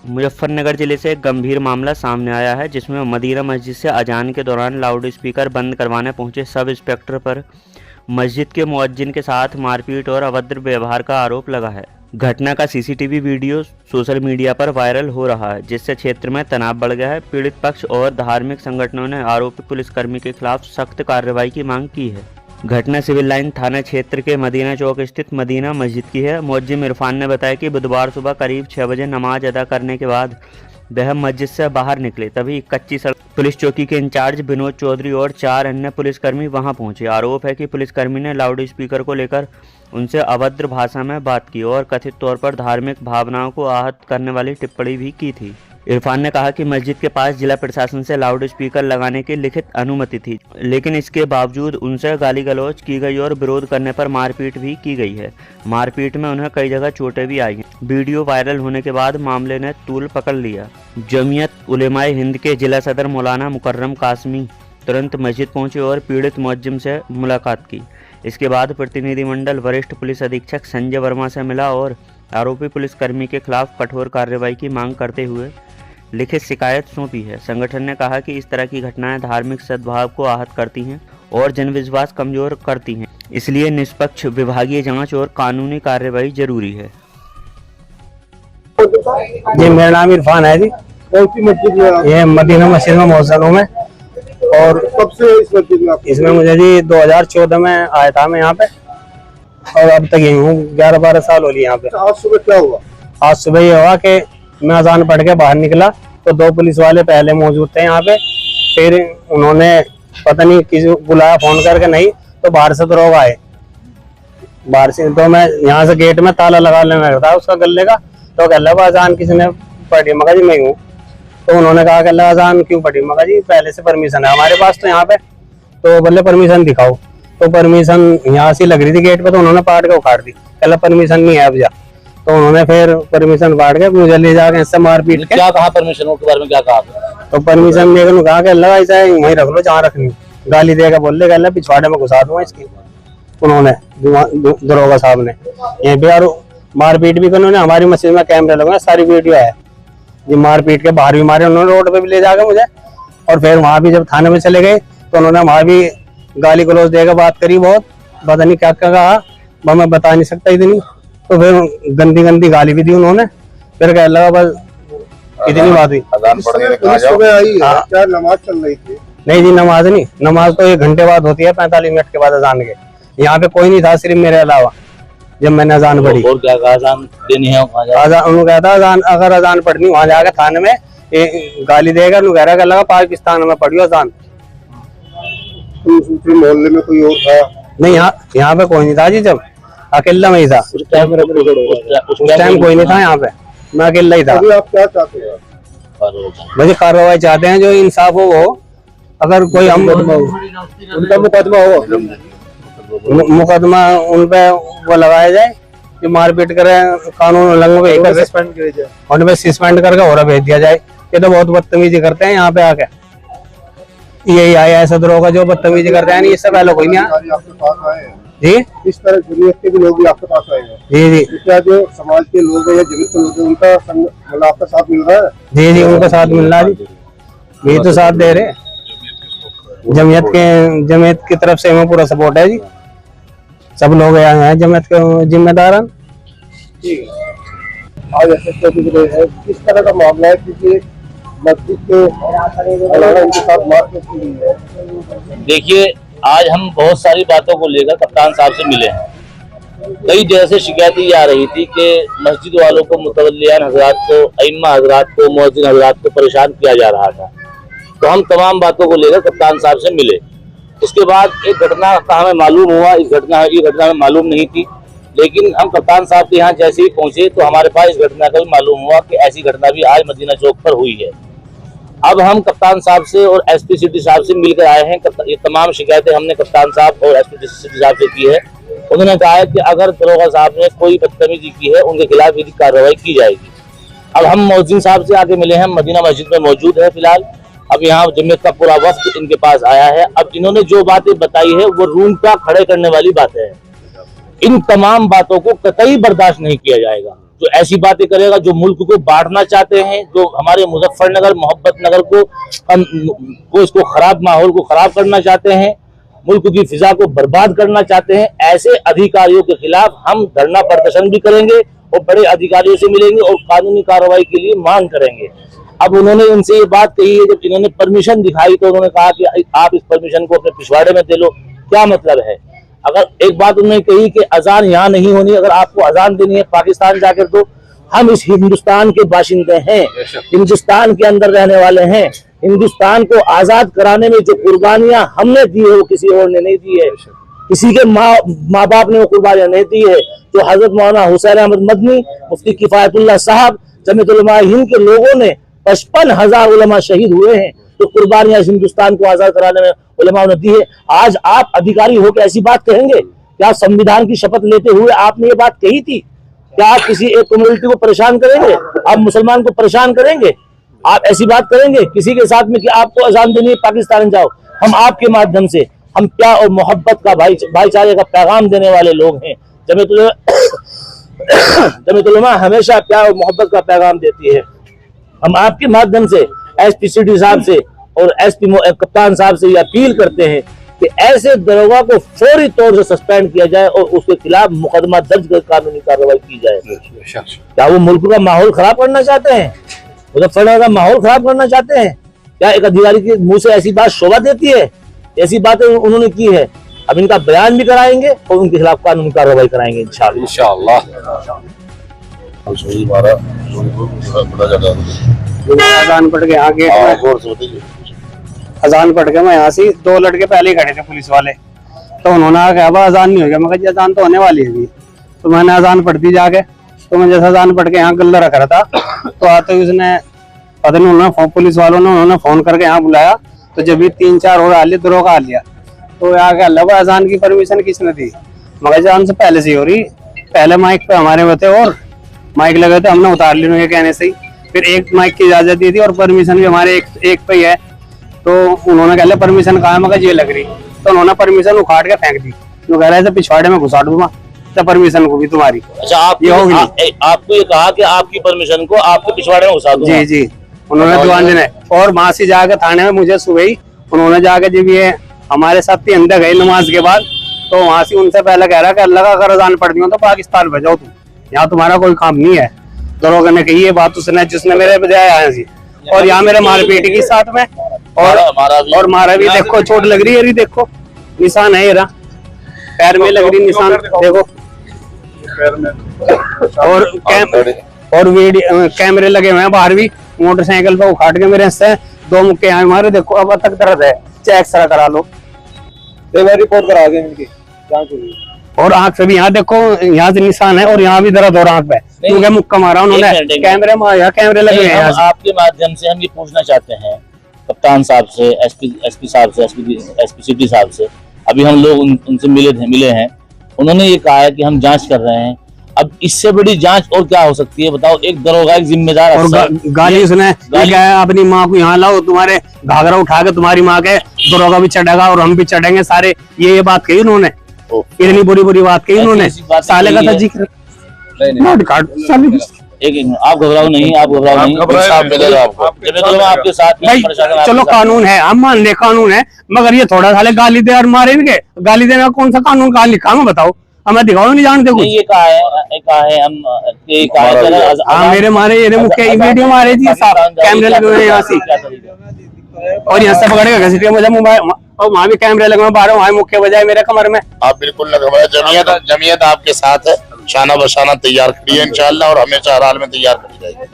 मुजफ्फरनगर जिले से एक गंभीर मामला सामने आया है, जिसमें मदीना मस्जिद से अजान के दौरान लाउड स्पीकर बंद करवाने पहुंचे सब इंस्पेक्टर पर मस्जिद के मुअज्जिन के साथ मारपीट और अभद्र व्यवहार का आरोप लगा है। घटना का सीसीटीवी वीडियो सोशल मीडिया पर वायरल हो रहा है, जिससे क्षेत्र में तनाव बढ़ गया है। पीड़ित पक्ष और धार्मिक संगठनों ने आरोपी पुलिसकर्मी के खिलाफ सख्त कार्रवाई की मांग की है। घटना सिविल लाइन थाना क्षेत्र के मदीना चौक स्थित मदीना मस्जिद की है। मुअज्जिन इरफान ने बताया कि बुधवार सुबह करीब 6 बजे नमाज अदा करने के बाद वह मस्जिद से बाहर निकले, तभी कच्ची सड़क पुलिस चौकी के इंचार्ज विनोद चौधरी और 4 अन्य पुलिसकर्मी वहां पहुंचे। आरोप है कि पुलिसकर्मी ने लाउड स्पीकर को लेकर उनसे अभद्र भाषा में बात की और कथित तौर पर धार्मिक भावनाओं को आहत करने वाली टिप्पणी भी की थी। इरफान ने कहा कि मस्जिद के पास जिला प्रशासन से लाउड स्पीकर लगाने की लिखित अनुमति थी, लेकिन इसके बावजूद उनसे गाली गलौज की गई और विरोध करने पर मारपीट भी की गई है। मारपीट में उन्हें कई जगह चोटें भी आई हैं। वीडियो वायरल होने के बाद मामले ने तूल पकड़ लिया। जमीयत उलेमाए हिंद के जिला सदर मौलाना मुकर्रम कासमी तुरंत मस्जिद पहुंचे और पीड़ित मुअज्जिम से मुलाकात की। इसके बाद प्रतिनिधिमंडल वरिष्ठ पुलिस अधीक्षक संजय वर्मा से मिला और आरोपी पुलिसकर्मी के खिलाफ कठोर कार्रवाई की मांग करते हुए लिखित शिकायत सौंपी है। संगठन ने कहा कि इस तरह की घटनाएं धार्मिक सद्भाव को आहत करती हैं और जनविश्वास कमजोर करती हैं, इसलिए निष्पक्ष विभागीय जांच और कानूनी कार्रवाई जरूरी है। जी, मेरा नाम इरफान है जी। ये मदीना मस्जिद में मौजूद हूँ मैं। और कब से इस मस्जिद में? इसमें मुझे जी 2014 में आया था मैं यहाँ पे, और अब तक यही हूँ। 11-12 साल हो लिए यहाँ पे। आज सुबह क्या हुआ? आज सुबह ये हुआ कि मैं अजान पढ़ के बाहर निकला तो 2 पुलिस वाले पहले मौजूद थे यहाँ पे। फिर उन्होंने पता नहीं किसी बुलाया फोन करके, नहीं तो बाहर से दरोगा आए। बाहर से तो मैं यहाँ से गेट में ताला लगा लेना था उसका गले का, तो कह लगा अजान किसने पढ़ी? मगा जी मैं हूँ। तो उन्होंने कहा कि अजान क्यों पढ़ी? मगा जी पहले से परमिशन है हमारे पास तो यहाँ पे। तो बोले परमिशन दिखाओ। तो परमिशन यहाँ से लग रही थी गेट पे, तो उन्होंने पाट के उखाड़ दी। कह परमिशन नहीं है अब जा। तो उन्होंने फिर परमिशन बांट के मुझे ले जाके इससे मारपीट के। क्या कहा परमिशन के बारे में? क्या कहा? तो परमिशन लेकर कहा कि अल्लाह ऐसा वहीं रख लो जहाँ रखनी। गाली देगा, बोल अल्लाह पिछवाड़े में घुसा दूंगा इसकी। उन्होंने दरोगा साहब ने यहीं पे और मारपीट भी की उन्होंने। हमारी मस्जिद में कैमरे लगे, सारी वीडियो है जी। मारपीट के बाहर भी मारे उन्होंने, रोड पे भी ले जाके मुझे। और फिर वहां भी जब थाने में चले गए तो उन्होंने वहां भी गाली गलौज देकर बात करी, बहुत पता नहीं क्या क्या कहा, मैं बता नहीं सकता इतनी। तो फिर गंदी गंदी गाली भी दी उन्होंने। फिर कह लगा बस इतनी बात हुई। क्या नमाज चल रही थी? नहीं जी, नमाज नहीं। नमाज तो 1 घंटे बाद होती है, 45 मिनट के बाद अजान के। यहाँ पे कोई नहीं था सिर्फ मेरे अलावा जब मैंने अजान पढ़ी। और क्या कहा? अजान देनी है उन्होंने कहा था अजान, अगर अजान पढ़नी वहां जाकर थाने में गाली देगा। कह लगा पाकिस्तान में पढ़ियो अजान। मोहल्ले में कोई और था? नहीं, यहाँ पे कोई नहीं था जी। जब अकेला में ही था उस टाइम कोई नहीं था यहाँ पे, मैं अकेला ही था। अभी आप क्या चाहते हैं? मुझे कार्रवाई चाहते हैं, जो इंसाफ हो वो। अगर कोई हम उनका मुकदमा हो, मुकदमा उन पे वो लगाया जाए जो मारपीट करे, कानून उल्लंघन उन पे सस्पेंड करके और भेज दिया जाए। ये तो बहुत बदतमीजी करते हैं यहाँ पे आके। यही आया ऐसा दरोगा जो बदतमीजी करते हैं। इससे पहले कोई नहीं आया जी। इस तरह जमीयत के भी लोग भी आपके पास आए हैं जी। जी, क्या जो समाज के लोग हैं या जमीयत के लोग हैं उनका मतलब आपका साथ मिल रहा है? जी जी, उनका साथ मिल रहा है जी। यही तो साथ दे रहे। जमीयत की तरफ से हमें पूरा सपोर्ट है जी। सब लोग आए हैं जमीयत के जिम्मेदार। आज ऐसा है किस तरह का मामला है? क्योंकि मस्जिद के साथ मारपीट की गई है। देखिए, आज हम बहुत सारी बातों को लेकर कप्तान साहब से मिले हैं। कई जगह से शिकायतें ये आ रही थी कि मस्जिद वालों को, मुतवल्लियान हजरात को, अइम्मा हजरात को, मुअज्जिन हजरात को परेशान किया जा रहा था। तो हम तमाम बातों को लेकर कप्तान साहब से मिले। उसके बाद एक घटना का हमें मालूम हुआ। ये घटना हमें मालूम नहीं थी, लेकिन हम कप्तान साहब के यहाँ जैसे ही पहुंचे तो हमारे पास इस घटना का भी मालूम हुआ कि ऐसी घटना भी आज मदीना चौक पर हुई है। अब हम कप्तान साहब से और एसपी सिटी साहब से मिलकर आए हैं। ये तमाम शिकायतें हमने कप्तान साहब और एसपी सिटी साहब से की है। उन्होंने कहा है कि अगर दरोगा साहब ने कोई बदतमीजी की है उनके खिलाफ यदि कार्रवाई की जाएगी। अब हम मुअज्जिन साहब से आगे मिले हैं, मदीना मस्जिद में मौजूद है फिलहाल। अब यहाँ जमीयत का पूरा वफ्द इनके पास आया है। अब इन्होंने जो बातें बताई है वो रूम का खड़े करने वाली बातें हैं। इन तमाम बातों को कतई बर्दाश्त नहीं किया जाएगा। जो ऐसी बातें करेगा, जो मुल्क को बांटना चाहते हैं, जो हमारे मुजफ्फरनगर मोहब्बत नगर को इसको खराब माहौल को खराब करना चाहते हैं, मुल्क की फिजा को बर्बाद करना चाहते हैं, ऐसे अधिकारियों के खिलाफ हम धरना प्रदर्शन भी करेंगे और बड़े अधिकारियों से मिलेंगे और कानूनी कार्रवाई के लिए मांग करेंगे। अब उन्होंने इनसे ये बात कही है, जब इन्होंने परमिशन दिखाई तो उन्होंने कहा कि आप इस परमिशन को अपने पिछवाड़े में दे लो। क्या मतलब है? अगर एक बात उन्होंने कही कि अजान यहाँ नहीं होनी, अगर आपको अजान देनी है पाकिस्तान जाकर दो। हम इस हिंदुस्तान के बाशिंदे हैं, हिंदुस्तान के अंदर रहने वाले हैं। हिंदुस्तान को आजाद कराने में जो कुर्बानियां हमने दी है वो किसी और ने नहीं दी है, किसी के माँ बाप ने वो कुर्बानियां नहीं दी है। जो हजरत मौलाना हुसैन अहमद मदनी, मुफ्ती किफायतुल्लाह साहब, जमीयत उलमा हिंद के लोगों ने 55,000 उलमा शहीद हुए हैं, तो कुर्बानियां हिंदुस्तान को आजाद कराने में उलमा ने दी है। आज आप अधिकारी होकर ऐसी बात कहेंगे? क्या संविधान की शपथ लेते हुए आपने ये बात कही थी? क्या आप किसी एक कम्युनिटी को परेशान करेंगे? आप मुसलमान को परेशान करेंगे? आप ऐसी बात करेंगे किसी के साथ में कि आपको अजान देनी है पाकिस्तान जाओ? हम आपके माध्यम से हम प्यार और मोहब्बत का भाईचारे का पैगाम देने वाले लोग हैं। जमीयत उलमा हमेशा प्यार और मोहब्बत का पैगाम देती है। हम आपके माध्यम से एसपी सिटी साहब से और एसपी कप्तान साहब से ये अपील करते हैं कि ऐसे दरोगा को फौरी तौर से सस्पेंड किया जाए और उसके खिलाफ मुकदमा दर्ज कर कानूनी कार्रवाई की जाए। क्या वो मुल्क का माहौल खराब करना चाहते हैं? मुजफ्फरनगर का माहौल खराब करना चाहते हैं? क्या एक अधिकारी के मुंह से ऐसी बात शोभा देती है? ऐसी बातें उन्होंने की है। अब इनका बयान भी कराएंगे और उनके खिलाफ कानूनी कार्रवाई कराएंगे इंशाअल्लाह। अजान पढ़ के यहाँ गेट अजान पढ़ के मैं यहाँ से 2 लड़के पहले ही खड़े थे पुलिस वाले, तो उन्होंने कहा अब अजान नहीं हो गया। मैं कहा अजान तो होने वाली है अभी। तो मैंने अजान पढ़ दी जाके, तो मैं जैसा अजान पढ़ के यहाँ गल्ला रख रहा था तो आते ही उसने पता नहीं उन्होंने पुलिस वालों ने उन्होंने फोन करके यहाँ बुलाया, तो जब भी 3-4 और आ लिया दरोगा आ लिया। तो यहाँ के अल्लाह अजान की परमिशन किसने दी? मगर अजान से पहले से हो रही, पहले माइक पे हमारे में थे और माइक लगे थे, हमने उतार ली उनके कहने से ही। फिर एक माइक की इजाजत दी थी और परमिशन भी हमारे एक पे ही है। तो उन्होंने कह लिया परमिशन कहाँ है? मगर ये लग रही, तो उन्होंने परमिशन उखाड़ के फेंक दी। तो कह रहे थे पिछवाड़े में घुसा दूंगा तो परमिशन को भी तुम्हारी। अच्छा, आपको ये कहा कि आपकी परमिशन को आपके पिछवाड़े में घुसा दूंगा? जी उन्होंने दुआन देने। और वहां से जाकर थाने में मुझे सुबह ही उन्होंने जाकर जब ये हमारे साथ अंदर गए नमाज के बाद, तो वहां से उनसे पहले कह रहा कि अल्लाह का अगर अजान पढ़ दियो तो पाकिस्तान भेजो, तुम यहाँ तुम्हारा कोई काम नहीं है। दरोगा ने कही ये बात उसने जिसने मेरे बजाय आया जी। और यहाँ मेरे मारपीट की साथ में और मारा भी। देखो चोट लग रही है, देखो निशान है, ये रहा पैर में लग रही निशान देखो। और वीडियो कैमरे लगे हुए हैं बाहर भी। मोटरसाइकिल पे उखाड़ के मेरे से 2 मुक्के आए मारे। देखो अब तक दर्द है, चेक एक्सरा करा लो। रिपोर्ट करा के इनकी जांच हुई। और आंख से भी यहाँ देखो, यहाँ से निशान है और यहाँ भी दर्द और आंख पे क्योंकि मुक्का मारा उन्होंने। कैमरे में कैमरे लगे हैं। आपके माध्यम से हम ये पूछना चाहते हैं कप्तान साहब से, एसपी साहब से, एसपी सिटी साहब से। अभी हम लोग उनसे मिले हैं। उन्होंने ये कहा है कि हम जांच कर रहे हैं। अब इससे बड़ी जांच और क्या हो सकती है बताओ? एक दरोगा एक जिम्मेदार और गाली उसने अपनी माँ को यहाँ लाओ, तुम्हारे घाघरा उठा के तुम्हारी माँ के दरोगा भी चढ़ेगा और हम भी चढ़ेंगे सारे। ये बात कही उन्होंने, इतनी बुरी बात कही उन्होंने। साले का था जिक्र। आप घबराओ नहीं, आपके साथ भाई चलो कानून है, हम मान ले कानून है, मगर ये थोड़ा साले गाली दे और मारे इनके। गाली देने का कौन सा कानून कहाँ लिखा हमें बताओ? हमें दिखाओ, नहीं जानते कुछ। ये कहा है हम हाँ मेरे मारे ये मुख्य वीडियो मारे थी, कैमरे लगे हुए यहाँ से और यहाँ से पकड़ के घसीटे मुझे मोबाइल। और वहाँ भी कैमरे लगे हुए बाहर, वहाँ मुख्य बजाय मेरे कमर में। आप बिल्कुल न घबराएं, जमीयत आपके साथ है, शाना बशाना तैयार खड़ी है इंशाअल्लाह और हमेशा हर हाल में तैयार खड़ी रहेगी।